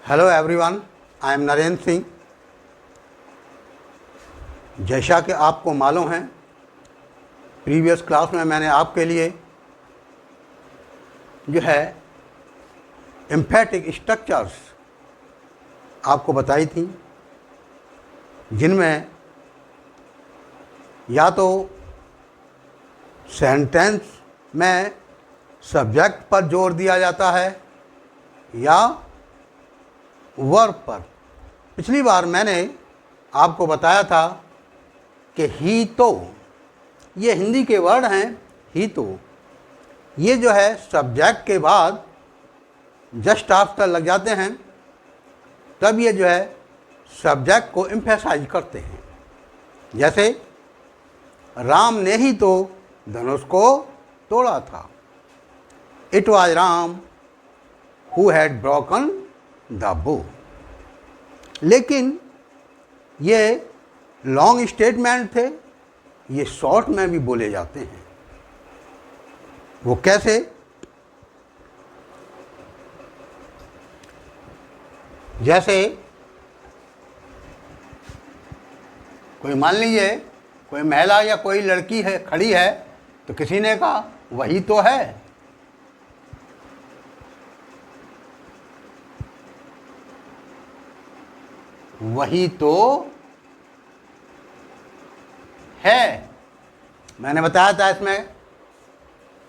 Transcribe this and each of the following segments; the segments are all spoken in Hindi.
Hello everyone, I am Narendra Singh. जैसा कि आपको मालूम है, प्रीवियस क्लास में मैंने आपके लिए जो है एम्फेटिक स्ट्रक्चर्स आपको बताई थी, जिनमें या तो सेंटेंस में सब्जेक्ट पर जोर दिया जाता है या वर्ब पर। पिछली बार मैंने आपको बताया था कि ही तो, ये हिंदी के वर्ड हैं। ही तो ये जो है सब्जेक्ट के बाद जस्ट आफ्टर लग जाते हैं, तब ये जो है सब्जेक्ट को एम्फेसाइज करते हैं। जैसे राम ने ही तो धनुष को तोड़ा था। It was Ram who had broken the बो। लेकिन ये लॉन्ग स्टेटमेंट थे, ये शॉर्ट में भी बोले जाते हैं। वो कैसे? जैसे कोई मान लीजिए कोई महिला या कोई लड़की है, खड़ी है, तो किसी ने कहा वही तो है। वही तो है। मैंने बताया था इसमें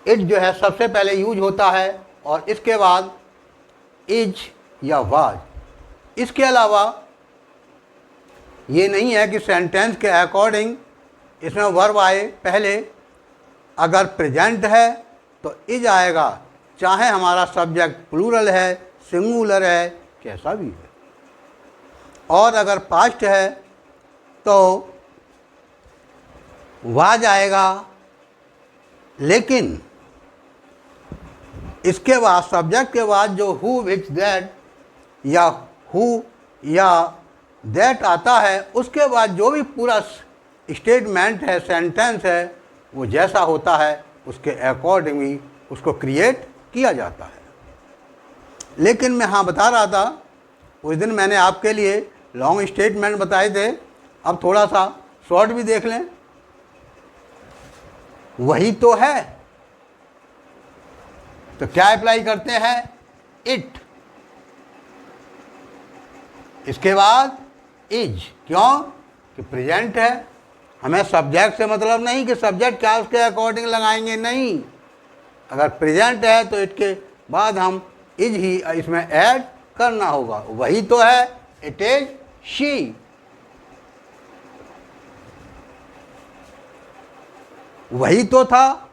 इट जो है सबसे पहले यूज होता है और इसके बाद इज या वाज। इसके अलावा ये नहीं है कि सेंटेंस के अकॉर्डिंग इसमें वर्ब आए पहले। अगर प्रेजेंट है तो इज आएगा, चाहे हमारा सब्जेक्ट प्लूरल है, सिंगुलर है, कैसा भी है। और अगर पास्ट है तो वाज आएगा। लेकिन इसके बाद सब्जेक्ट के बाद जो हु विच दैट या हु या दैट आता है, उसके बाद जो भी पूरा स्टेटमेंट है, सेंटेंस है, वो जैसा होता है उसके अकॉर्डिंग ही उसको क्रिएट किया जाता है। लेकिन मैं हाँ बता रहा था, उस दिन मैंने आपके लिए लॉन्ग स्टेटमेंट बताए थे। अब थोड़ा सा शॉर्ट भी देख लें। वही तो है, तो क्या अप्लाई करते हैं? इट। इसके बाद इज। क्यों? कि प्रेजेंट है। हमें सब्जेक्ट से मतलब नहीं कि सब्जेक्ट क्या उसके अकॉर्डिंग लगाएंगे, नहीं। अगर प्रेजेंट है तो इट के बाद हम इज ही इसमें ऐड करना होगा। वही तो है, इट इज शी। वही तो था।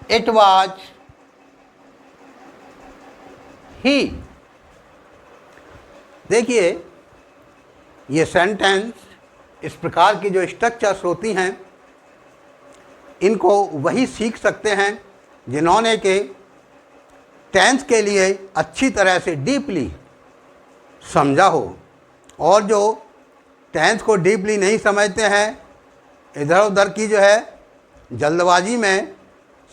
It was he. देखिए, ये सेंटेंस, इस प्रकार की जो स्ट्रक्चर्स होती हैं, इनको वही सीख सकते हैं जिन्होंने के टेंस के लिए अच्छी तरह से डीपली समझा हो। और जो टेंस को डीपली नहीं समझते हैं, इधर उधर की जो है जल्दबाजी में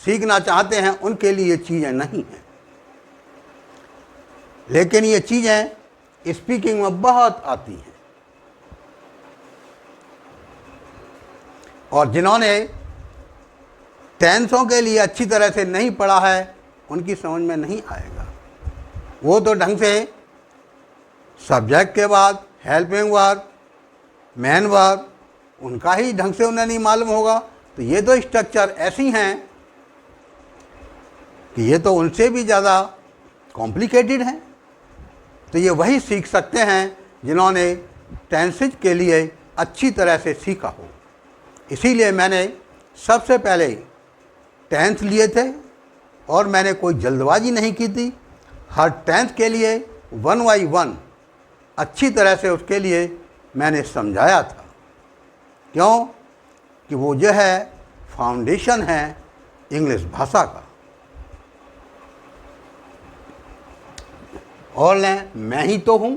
सीखना चाहते हैं, उनके लिए ये चीज़ें नहीं हैं। लेकिन ये चीज़ें स्पीकिंग में बहुत आती हैं। और जिन्होंने टेंसों के लिए अच्छी तरह से नहीं पढ़ा है, उनकी समझ में नहीं आएगा। वो तो ढंग से सब्जेक्ट के बाद हेल्पिंग वर्ब, मेन वर्ब, उनका ही ढंग से उन्हें नहीं मालूम होगा। तो ये तो स्ट्रक्चर ऐसी हैं कि ये तो उनसे भी ज़्यादा कॉम्प्लिकेटेड हैं। तो ये वही सीख सकते हैं जिन्होंने टेंसेज के लिए अच्छी तरह से सीखा हो। इसीलिए मैंने सबसे पहले टेंस लिए थे और मैंने कोई जल्दबाजी नहीं की थी। हर टेंस के लिए वन बाई वन अच्छी तरह से उसके लिए मैंने समझाया था। क्यों? कि वो जो है फाउंडेशन है इंग्लिश भाषा का। और लें, मैं ही तो हूँ।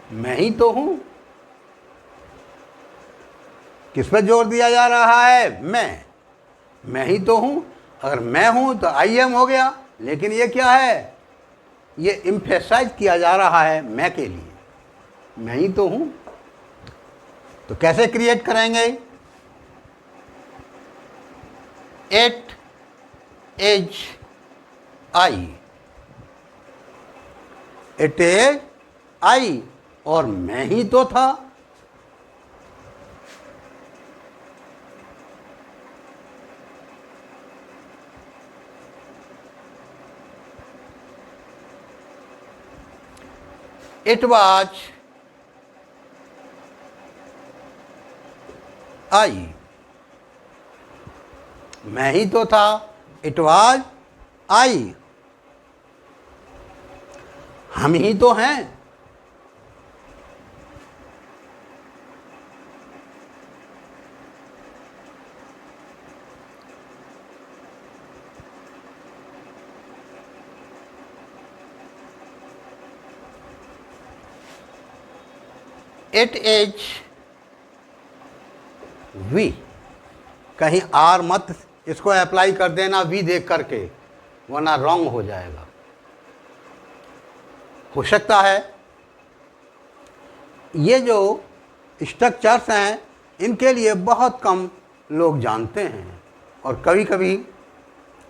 मैं ही तो हूं। किस पर जोर दिया जा रहा है? मैं ही तो हूं। अगर मैं हूं तो आई एम हो गया, लेकिन ये क्या है? ये एम्फेसाइज किया जा रहा है मैं के लिए, मैं ही तो हूं। तो कैसे क्रिएट करेंगे? It is I, it is I, और मैं ही तो था। इट वाज आई, मैं ही तो था। इट वाज आई, हम ही तो हैं। इट इज वी, कहीं आर मत इसको अप्लाई कर देना वी देख करके, वरना रॉन्ग हो जाएगा। हो सकता है ये जो स्ट्रक्चर्स हैं इनके लिए बहुत कम लोग जानते हैं, और कभी कभी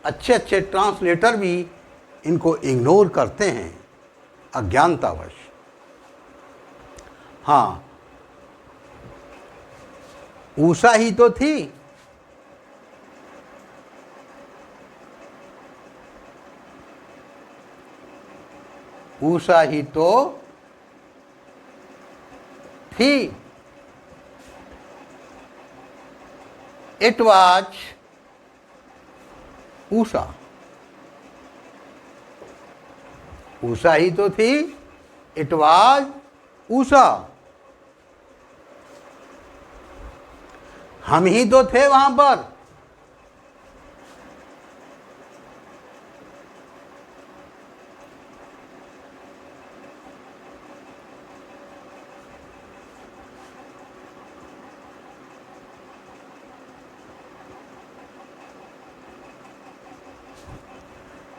अच्छे अच्छे ट्रांसलेटर भी इनको इग्नोर करते हैं अज्ञानतावश। हाँ, उषा ही तो थी। उषा ही तो थी। इट वाज उषा, उषा ही तो थी। इट वाज उषा, हम ही तो थे वहां पर।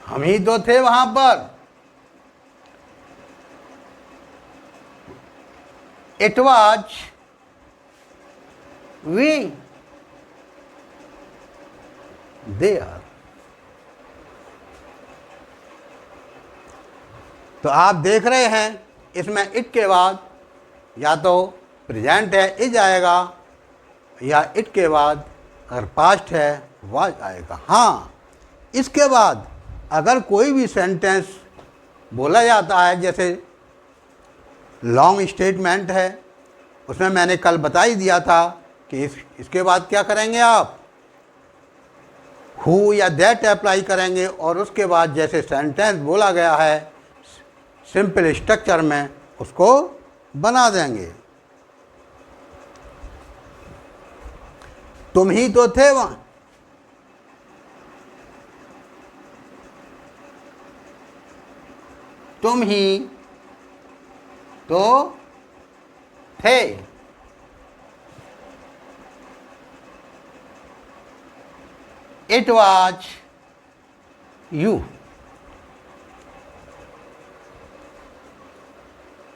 हम ही तो थे वहां पर। It was we there. तो आप देख रहे हैं इसमें इट के बाद या तो प्रेजेंट है इज आएगा, या इट के बाद अगर पास्ट है वाज आएगा। हाँ, इसके बाद अगर कोई भी सेंटेंस बोला जाता है, जैसे लॉन्ग स्टेटमेंट है, उसमें मैंने कल बता ही दिया था कि इसके बाद क्या करेंगे आप, हु या दैट अप्लाई करेंगे, और उसके बाद जैसे सेंटेंस बोला गया है सिंपल स्ट्रक्चर में उसको बना देंगे। तुम ही तो थे वहां। तुम ही तो थे। It was you.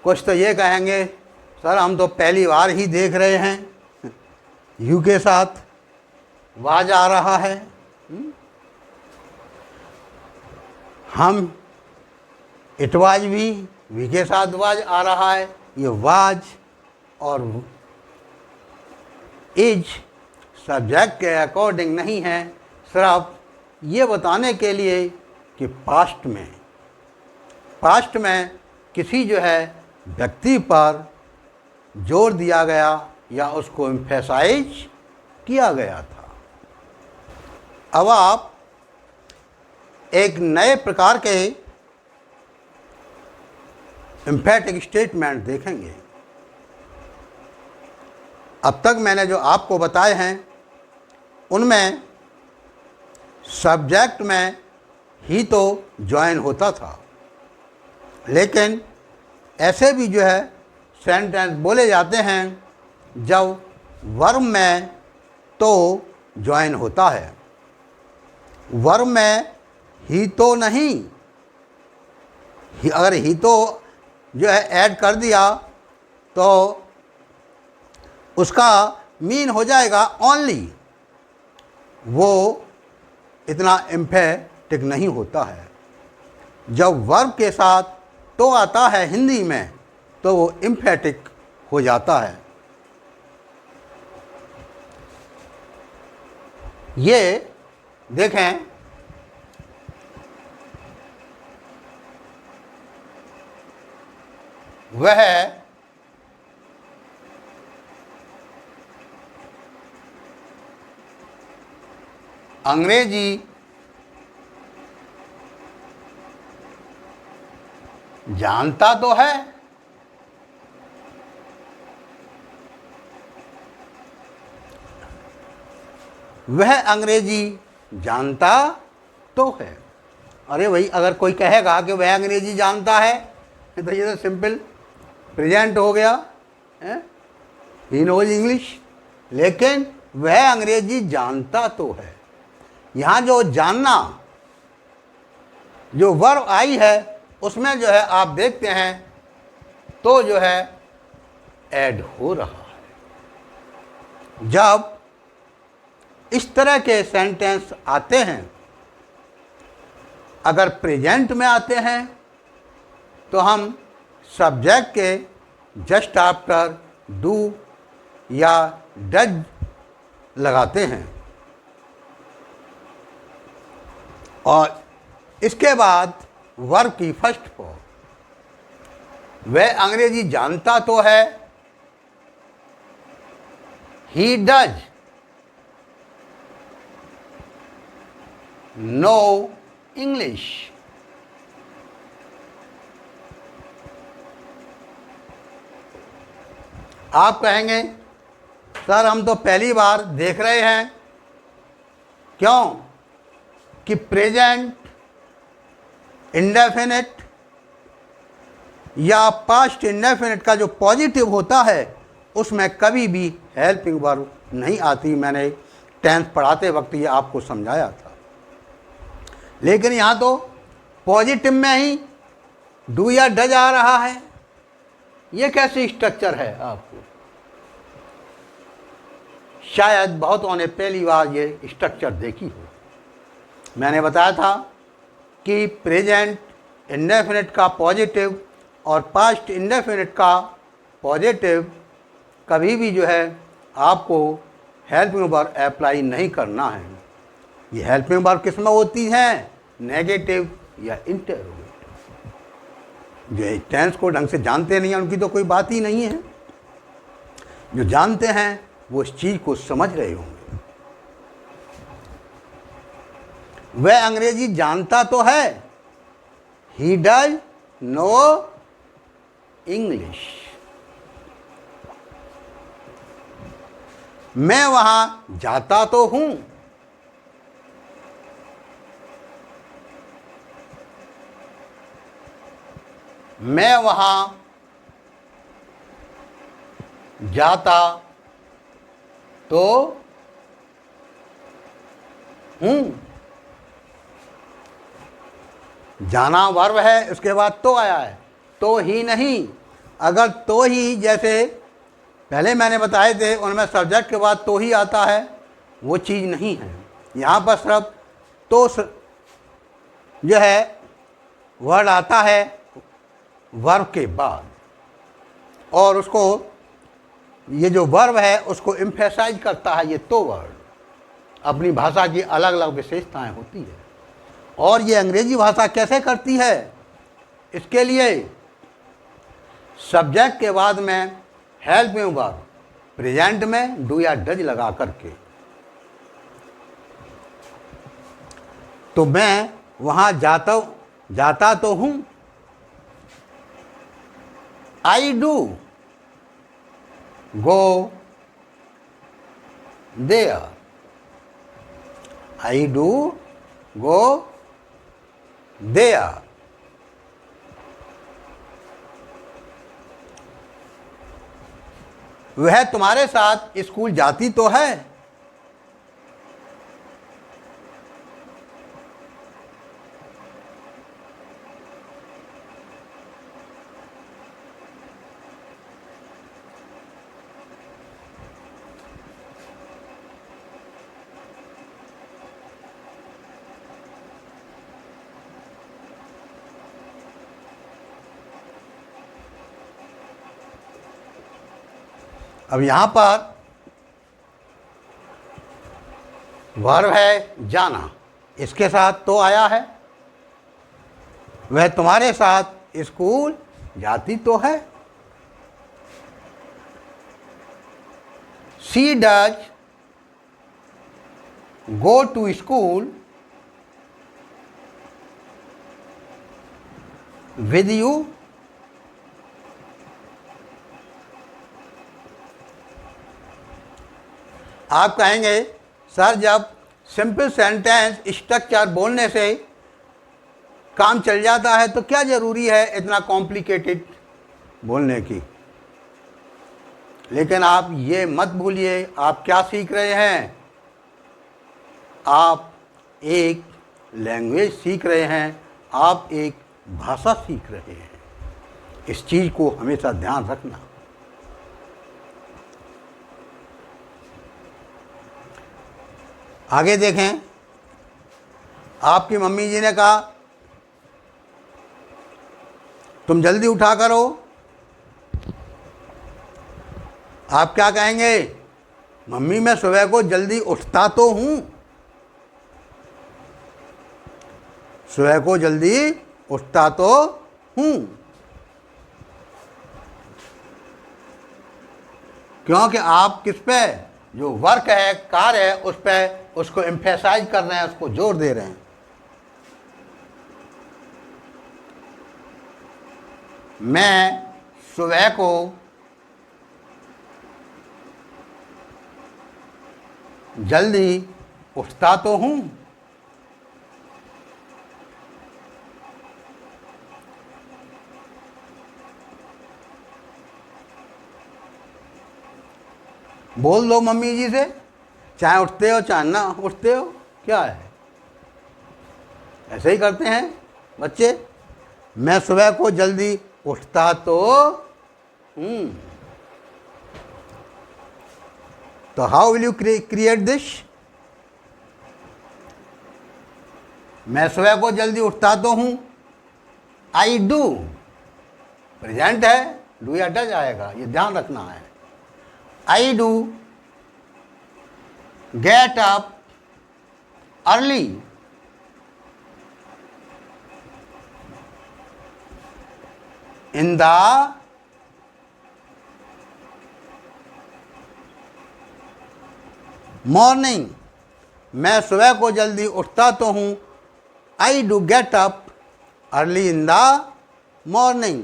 कुछ तो ये कहेंगे सर हम तो पहली बार ही देख रहे हैं यू के साथ वाज आ रहा है। हम इट वाज वी के साथ वाज आ रहा है। ये वाज और इज सब्जेक्ट के अकॉर्डिंग नहीं है, सिर्फ ये बताने के लिए कि पास्ट में किसी जो है व्यक्ति पर जोर दिया गया या उसको एम्फेसाइज किया गया था। अब आप एक नए प्रकार के एम्फेटिक स्टेटमेंट देखेंगे। अब तक मैंने जो आपको बताए हैं उनमें सब्जेक्ट में ही तो ज्वाइन होता था, लेकिन ऐसे भी जो है सेंटेंस बोले जाते हैं जब वर्ब में तो ज्वाइन होता है। वर्ब में ही तो नहीं, अगर ही तो जो है ऐड कर दिया तो उसका मीन हो जाएगा ओनली, वो इतना एम्फेटिक नहीं होता है। जब वर्ब के साथ तो आता है हिंदी में तो वो एम्फेटिक हो जाता है। ये देखें, वह अंग्रेजी जानता तो है, वह अंग्रेजी जानता तो है। अरे भाई, अगर कोई कहेगा कि वह अंग्रेजी जानता है तो ये तो सिंपल प्रेजेंट हो गया, ही नोज इंग्लिश। लेकिन वह अंग्रेजी जानता तो है। यहाँ जो जानना, जो वर्ब आई है उसमें जो है आप देखते हैं तो जो है ऐड हो रहा है। जब इस तरह के सेंटेंस आते हैं, अगर प्रेजेंट में आते हैं तो हम सब्जेक्ट के जस्ट आफ्टर डू या डज लगाते हैं और इसके बाद वर्ब की फर्स्ट फॉर्म। वह अंग्रेजी जानता तो है, ही डज नो इंग्लिश। आप कहेंगे सर हम तो पहली बार देख रहे हैं, क्यों कि प्रेजेंट इंडेफिनिट या पास्ट इंडेफिनिट का जो पॉजिटिव होता है उसमें कभी भी हेल्पिंग वर्ब नहीं आती। मैंने टेंस पढ़ाते वक्त ये आपको समझाया था। लेकिन यहाँ तो पॉजिटिव में ही डू या डज आ रहा है। ये कैसी स्ट्रक्चर है? आपको शायद बहुतों ने पहली बार ये स्ट्रक्चर देखी हो। मैंने बताया था कि प्रेजेंट इंडेफिनिट का पॉजिटिव और पास्ट इंडेफिनिट का पॉजिटिव कभी भी जो है आपको हेल्पिंग वर्ब अप्लाई नहीं करना है। ये हेल्पिंग वर्ब किस में होती हैं? नेगेटिव या इंटरोगेटिव। जो टेंस को ढंग से जानते नहीं हैं उनकी तो कोई बात ही नहीं है। जो जानते हैं वो इस चीज़ को समझ रहे होंगे। वह अंग्रेजी जानता तो है, ही डज नो इंग्लिश। मैं वहां जाता तो हूं, मैं वहां जाता तो हूं। जाना वर्ब है, उसके बाद तो आया है, तो ही नहीं। अगर तो ही जैसे पहले मैंने बताए थे उनमें सब्जेक्ट के बाद तो ही आता है, वो चीज़ नहीं है। यहाँ पर सिर्फ तो जो है वर्ड आता है वर्ब के बाद, और उसको ये जो वर्ब है उसको एम्फेसाइज करता है ये तो वर्ड। अपनी भाषा की अलग अलग विशेषताएं होती है और ये अंग्रेजी भाषा कैसे करती है, इसके लिए सब्जेक्ट के बाद में हेल्पिंग वर्ब प्रेजेंट में डू या डज लगा करके। तो मैं वहाँ जाता तो हूँ, I do go there, I do go there. वह तुम्हारे साथ स्कूल जाती तो है। अब यहां पर वर्ब है जाना, इसके साथ तो आया है। वह तुम्हारे साथ स्कूल जाती तो है। She does go to school with you. आप कहेंगे सर जब सिंपल सेंटेंस स्ट्रक्चर बोलने से काम चल जाता है तो क्या ज़रूरी है इतना कॉम्प्लिकेटेड बोलने की। लेकिन आप ये मत भूलिए, आप क्या सीख रहे हैं, आप एक लैंग्वेज सीख रहे हैं, आप एक भाषा सीख रहे हैं। इस चीज़ को हमेशा ध्यान रखना। आगे देखें, आपकी मम्मी जी ने कहा तुम जल्दी उठा करो। आप क्या कहेंगे, मम्मी मैं सुबह को जल्दी उठता तो हूं। सुबह को जल्दी उठता तो हूं, क्योंकि आप किस पे, जो वर्क है, कार्य है, उस पे उसको एम्फेसाइज कर रहे हैं, उसको जोर दे रहे हैं। मैं सुबह को जल्दी उठता तो हूं। बोल दो मम्मी जी से, चाहे उठते हो चाहे ना उठते हो, क्या है। ऐसे ही करते हैं बच्चे। मैं सुबह को जल्दी उठता तो हूं। तो how will you create this. मैं सुबह को जल्दी उठता तो हूं, आई डू, प्रेजेंट है, डू या डज आएगा, ये ध्यान रखना है। I do get up early in the morning. मैं सुबह को जल्दी उठता तो हूं, I do get up early in the morning.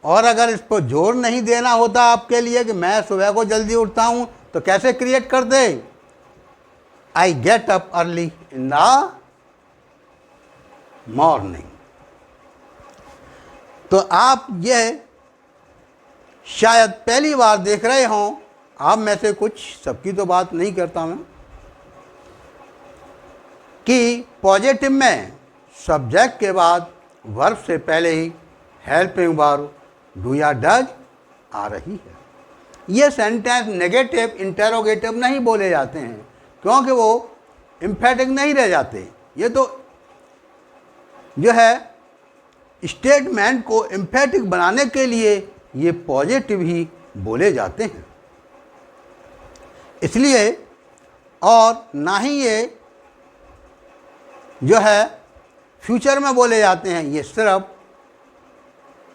और अगर इस पर जोर नहीं देना होता आपके लिए कि मैं सुबह को जल्दी उठता हूं, तो कैसे क्रिएट कर दे, I get up early in the morning. तो आप ये शायद पहली बार देख रहे हों, आप में से कुछ, सबकी तो बात नहीं करता मैं, कि पॉजिटिव में सब्जेक्ट के बाद वर्ब से पहले ही हेल्पिंग वर्ब डू या डज आ रही है। ये सेंटेंस नेगेटिव इंटेरोगेटिव नहीं बोले जाते हैं, क्योंकि वो एम्फेटिक नहीं रह जाते। ये तो जो है स्टेटमेंट को एम्फेटिक बनाने के लिए ये पॉजिटिव ही बोले जाते हैं, इसलिए। और ना ही ये जो है फ्यूचर में बोले जाते हैं, ये सिर्फ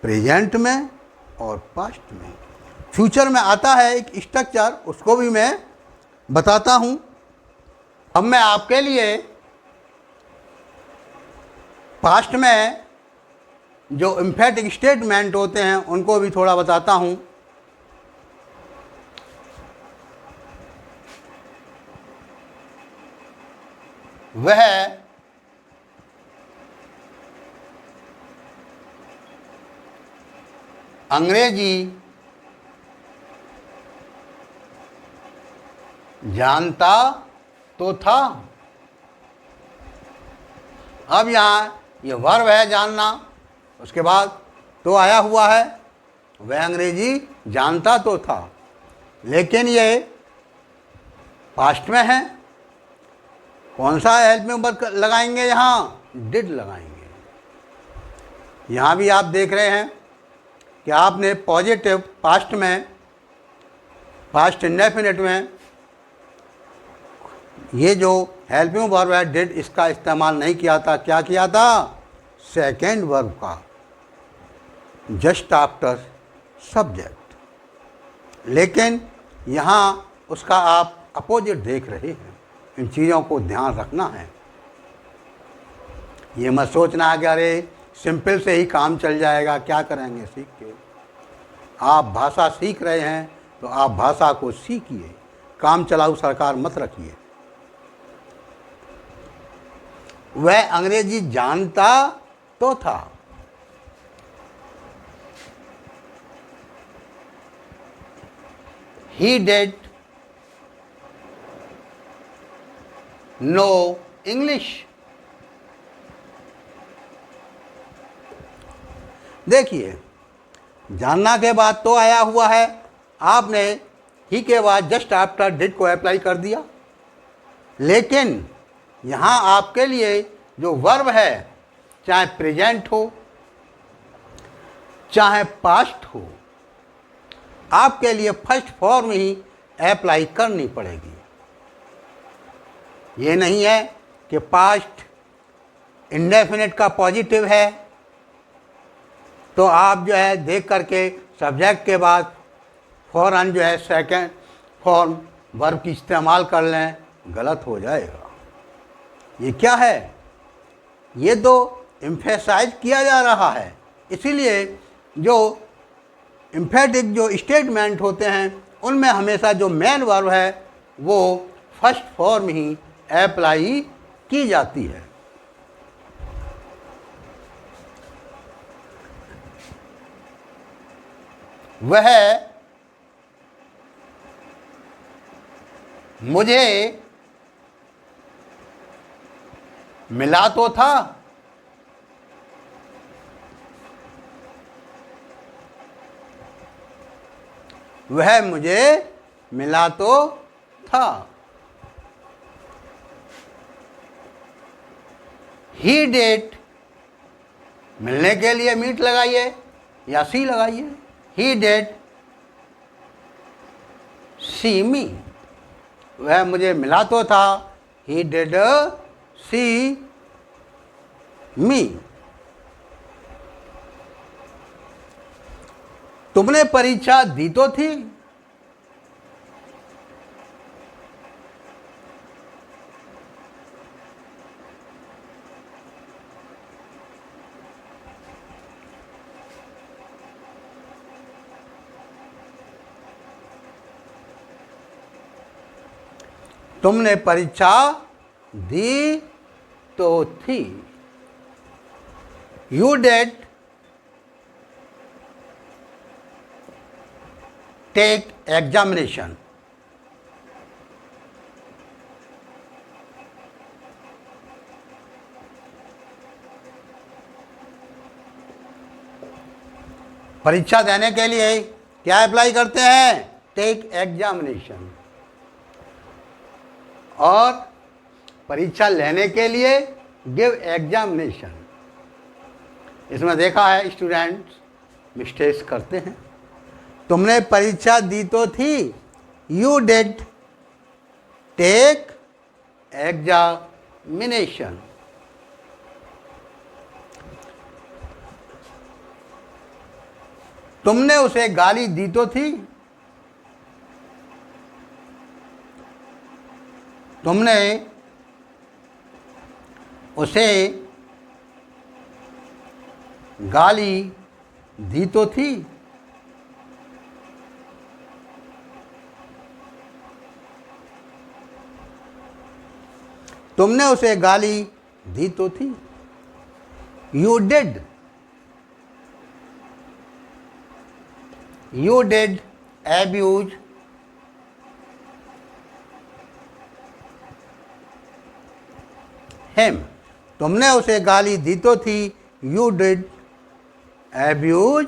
प्रेजेंट में और पास्ट में। फ्यूचर में आता है एक स्ट्रक्चर, उसको भी मैं बताता हूं। अब मैं आपके लिए पास्ट में जो एम्फेटिक स्टेटमेंट होते हैं उनको भी थोड़ा बताता हूं। वह अंग्रेजी जानता तो था। अब यहाँ ये वर्ब है जानना, उसके बाद तो आया हुआ है, वह अंग्रेजी जानता तो था, लेकिन ये पास्ट में है। कौन सा हेल्प में वर्ब लगाएंगे? यहाँ डिड लगाएंगे। यहाँ भी आप देख रहे हैं कि आपने पॉजिटिव पास्ट में, पास्ट इंडेफिनिट में ये जो हेल्पिंग वर्ब है डिड, इसका इस्तेमाल नहीं किया था। क्या किया था? सेकेंड वर्ब का, जस्ट आफ्टर सब्जेक्ट। लेकिन यहाँ उसका आप अपोजिट देख रहे हैं। इन चीज़ों को ध्यान रखना है। ये मत सोचना है कि अरे सिंपल से ही काम चल जाएगा, क्या करेंगे सीख के। आप भाषा सीख रहे हैं तो आप भाषा को सीखिए, काम चलाऊ सरकार मत रखिए। वह अंग्रेजी जानता तो था। He did know English। देखिए, जानना के बाद तो आया हुआ है, आपने ही के बाद जस्ट आफ्टर डिड को अप्लाई कर दिया। लेकिन यहाँ आपके लिए जो वर्ब है, चाहे प्रेजेंट हो चाहे पास्ट हो, आपके लिए फर्स्ट फॉर्म ही अप्लाई करनी पड़ेगी। ये नहीं है कि पास्ट इंडेफिनिट का पॉजिटिव है तो आप जो है देख करके सब्जेक्ट के बाद फौरन जो है सेकंड फॉर्म वर्ब की इस्तेमाल कर लें, गलत हो जाएगा। ये क्या है? ये तो एम्फेसाइज किया जा रहा है, इसीलिए जो एम्फेटिक जो स्टेटमेंट होते हैं उनमें हमेशा जो मेन वर्ब है वो फर्स्ट फॉर्म ही अप्लाई की जाती है। वह मुझे मिला तो था। वह मुझे मिला तो था। ही डिड, मिलने के लिए मीट लगाइए या सी लगाइए। ही डिड सी मी, वह मुझे मिला तो था। ही डिड सी मी। तुमने परीक्षा दी तो थी। तुमने परीक्षा दी तो थी। You did take examination. परीक्षा देने के लिए क्या अप्लाई करते हैं? Take examination. और परीक्षा लेने के लिए गिव एग्जामिनेशन। इसमें देखा है स्टूडेंट्स मिस्टेक्स करते हैं। तुमने परीक्षा दी तो थी। You did take examination. तुमने उसे गाली दी तो थी। तुमने उसे गाली दी तो थी। तुमने उसे गाली दी तो थी। यू डिड अब्यूज हिम, तुमने उसे गाली दी तो थी, यू डिड एब्यूज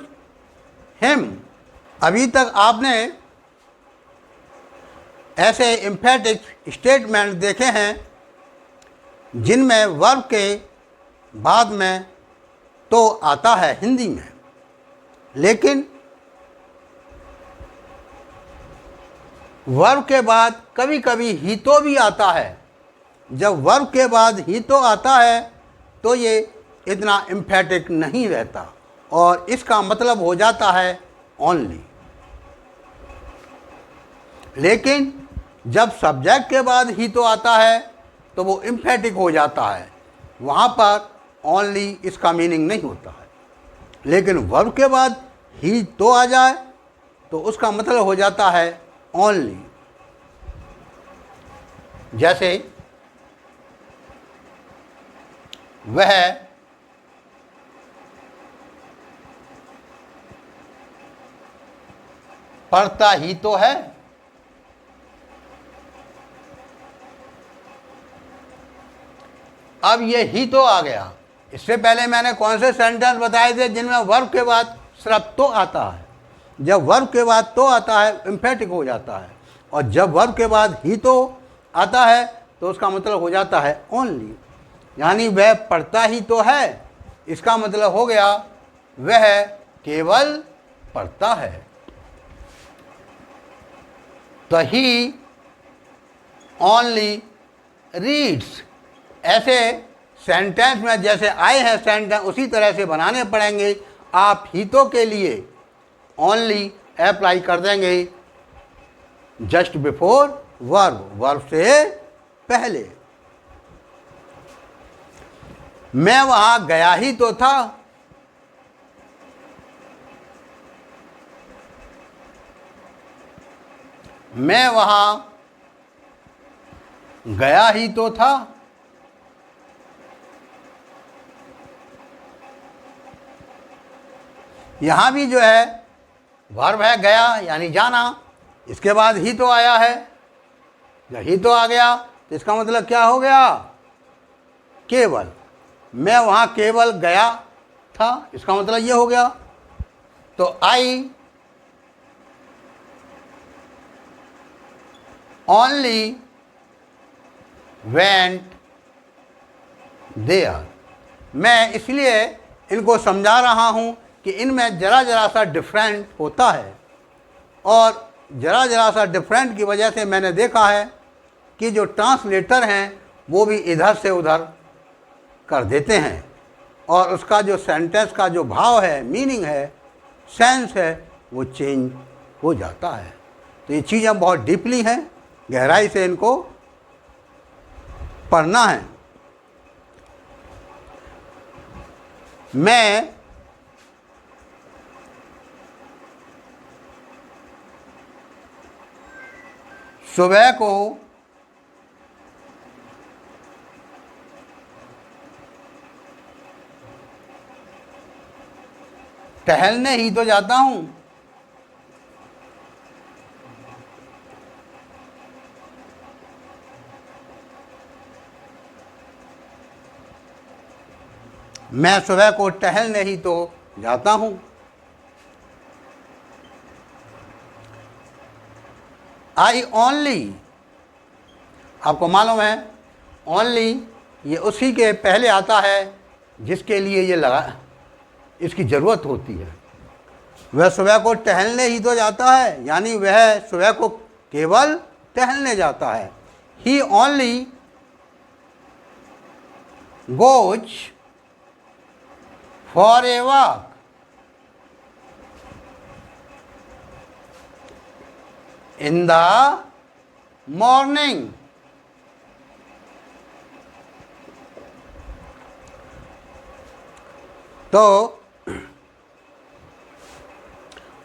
हिम। अभी तक आपने ऐसे एम्फेटिक स्टेटमेंट देखे हैं जिनमें वर्ब के बाद में तो आता है हिंदी में, लेकिन वर्ब के बाद कभी कभी ही तो भी आता है। जब वर्ब के बाद ही तो आता है तो ये इतना एम्फेटिक नहीं रहता और इसका मतलब हो जाता है ओनली। लेकिन जब सब्जेक्ट के बाद ही तो आता है तो वो एम्फेटिक हो जाता है, वहाँ पर ओनली इसका मीनिंग नहीं होता है। लेकिन वर्ब के बाद ही तो आ जाए तो उसका मतलब हो जाता है ओनली। जैसे वह पढ़ता ही तो है, अब ये ही तो आ गया। इससे पहले मैंने कौन से सेंटेंस बताए थे जिनमें वर्ब के बाद सिर्फ तो आता है। जब वर्ब के बाद तो आता है एम्फेटिक हो जाता है, और जब वर्ब के बाद ही तो आता है तो उसका मतलब हो जाता है ओनली। यानी वह पढ़ता ही तो है, इसका मतलब हो गया वह केवल पढ़ता है। तो ही ओनली रीड्स। ऐसे सेंटेंस में जैसे आए हैं सेंटेंस उसी तरह से बनाने पड़ेंगे। आप ही तो के लिए ओनली अप्लाई कर देंगे जस्ट बिफोर वर्ब, वर्ब से पहले। मैं वहां गया ही तो था, मैं वहां गया ही तो था। यहां भी जो है वर्ब है गया यानी जाना, इसके बाद ही तो आया है। जब ही तो आ गया तो इसका मतलब क्या हो गया? केवल। मैं वहां केवल गया था, इसका मतलब ये हो गया। तो आई ओनली वेंट देयर। मैं इसलिए इनको समझा रहा हूं कि इनमें ज़रा ज़रा सा डिफरेंट होता है, और ज़रा ज़रा सा डिफरेंट की वजह से मैंने देखा है कि जो ट्रांसलेटर हैं वो भी इधर से उधर कर देते हैं, और उसका जो सेंटेंस का जो भाव है, मीनिंग है, सेंस है, वो चेंज हो जाता है। तो ये चीज़ें बहुत डीपली हैं, गहराई से इनको पढ़ना है। मैं सुबह को टहलने ही तो जाता हूं। मैं सुबह को टहलने ही तो जाता हूं। आई ओनली, आपको मालूम है ओनली ये उसी के पहले आता है जिसके लिए ये लगा इसकी ज़रूरत होती है। वह सुबह को टहलने ही तो जाता है, यानी वह सुबह को केवल टहलने जाता है। He only goes for a walk. In the morning. तो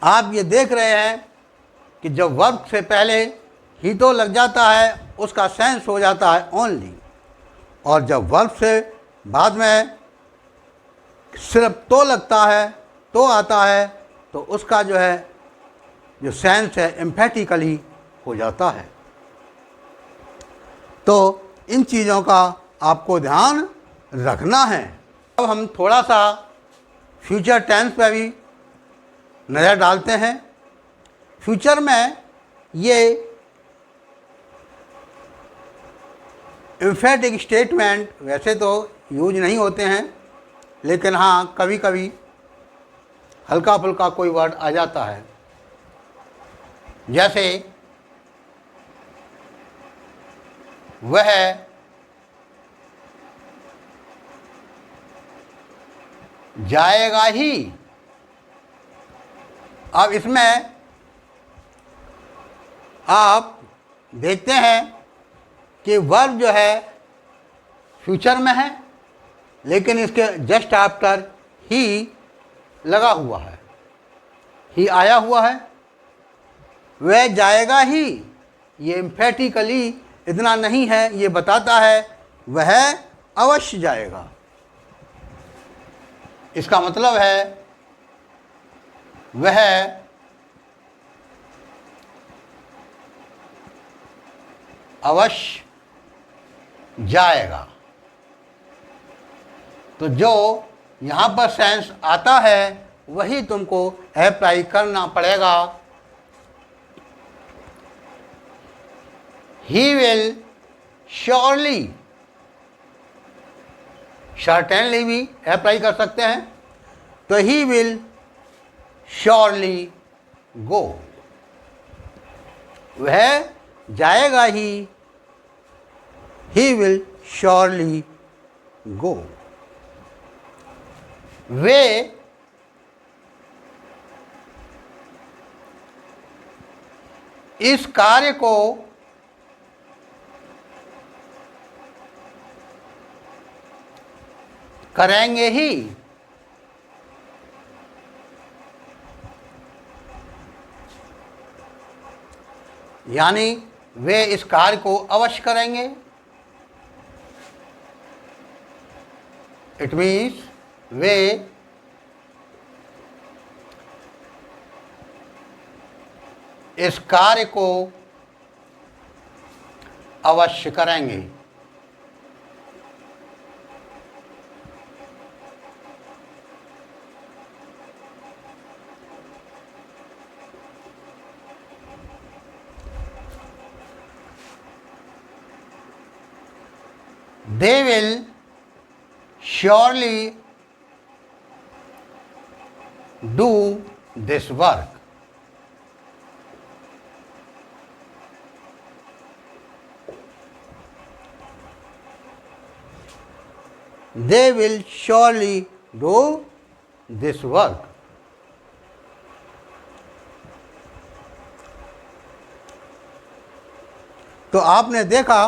आप ये देख रहे हैं कि जब वर्ब से पहले ही तो लग जाता है उसका सेंस हो जाता है ओनली, और जब वर्ब से बाद में सिर्फ तो लगता है, तो आता है, तो उसका जो है जो सेंस है एम्फेटिकली हो जाता है। तो इन चीज़ों का आपको ध्यान रखना है। अब हम थोड़ा सा फ्यूचर टेंस पे भी नज़र डालते हैं। फ्यूचर में ये एम्फेटिक स्टेटमेंट वैसे तो यूज नहीं होते हैं, लेकिन हाँ कभी कभी हल्का फुल्का कोई वर्ड आ जाता है। जैसे वह जाएगा ही। अब इसमें आप देखते हैं कि वर्ब जो है फ्यूचर में है, लेकिन इसके जस्ट आफ्टर ही लगा हुआ है, ही आया हुआ है। वह जाएगा ही, ये एम्फेटिकली इतना नहीं है, ये बताता है वह अवश्य जाएगा। इसका मतलब है वह अवश्य जाएगा। तो जो यहाँ पर सेंस आता है वही तुमको अप्लाई करना पड़ेगा। He will surely, certainly भी अप्लाई कर सकते हैं। तो he will surely go, वह जाएगा ही, he will surely go। वे इस कार्य को करेंगे ही। यानी वे इस कार्य को अवश्य करेंगे। इट मीन्स वे इस कार्य को अवश्य करेंगे। They will surely do this work। They will surely do this work। तो आपने देखा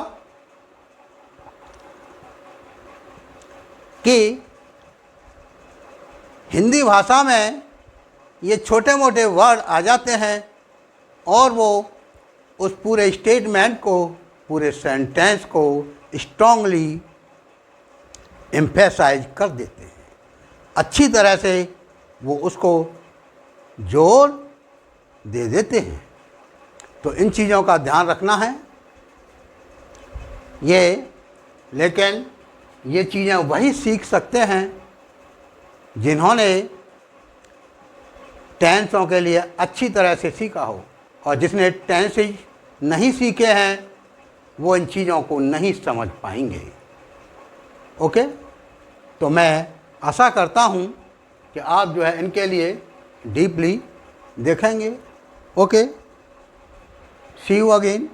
कि हिंदी भाषा में ये छोटे मोटे वर्ड आ जाते हैं और वो उस पूरे स्टेटमेंट को, पूरे सेंटेंस को स्ट्रांगली एम्फेसाइज कर देते हैं। अच्छी तरह से वो उसको जोर दे देते हैं। तो इन चीज़ों का ध्यान रखना है लेकिन ये चीज़ें वही सीख सकते हैं जिन्होंने टेंसों के लिए अच्छी तरह से सीखा हो, और जिसने टेंसेज नहीं सीखे हैं वो इन चीज़ों को नहीं समझ पाएंगे। ओके, तो मैं आशा करता हूँ कि आप जो है इनके लिए डीपली देखेंगे। Okay, see you again.